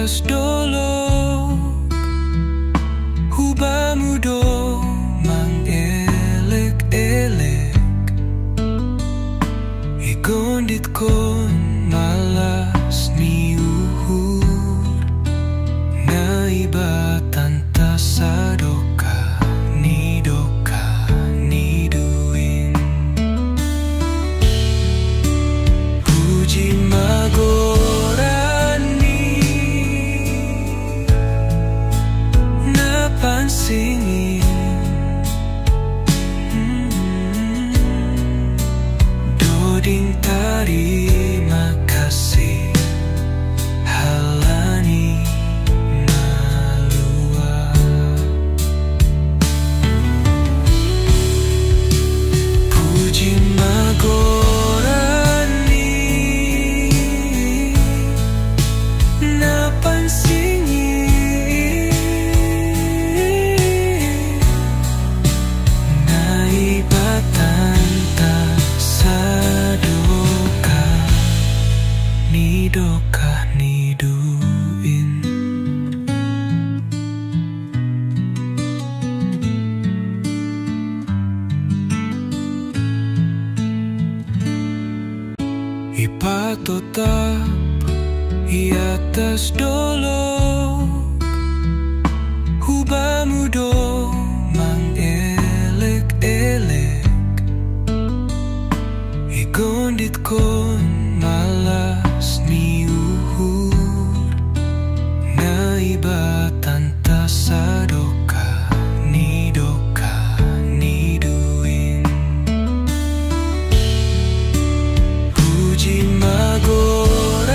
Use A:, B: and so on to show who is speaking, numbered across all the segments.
A: atas dolok hubamu do mangelek-elek igondit kon malas ni uhur na iba tanta sadoka ni duin puji magorani na pansingin doding tarima kasih halani malua puji magorani na pansingin na ibatan tak sadoka ni duin ipatotap i atas dolok hubamu do mangelek-elek igondit kon malas ni uhur na iba tanta sadoka ni duin puji magorani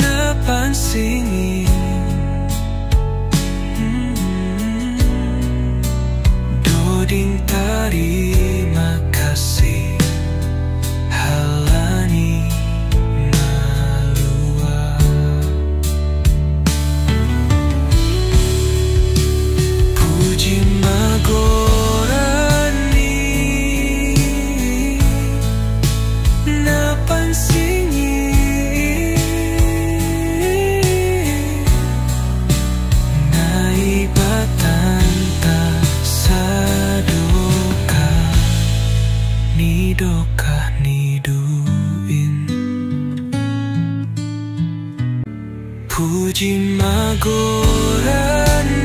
A: na pansingin doding tarima kasih halani malua puji magorani na pansingin na ibatan tak sadoka ni duin puji magorani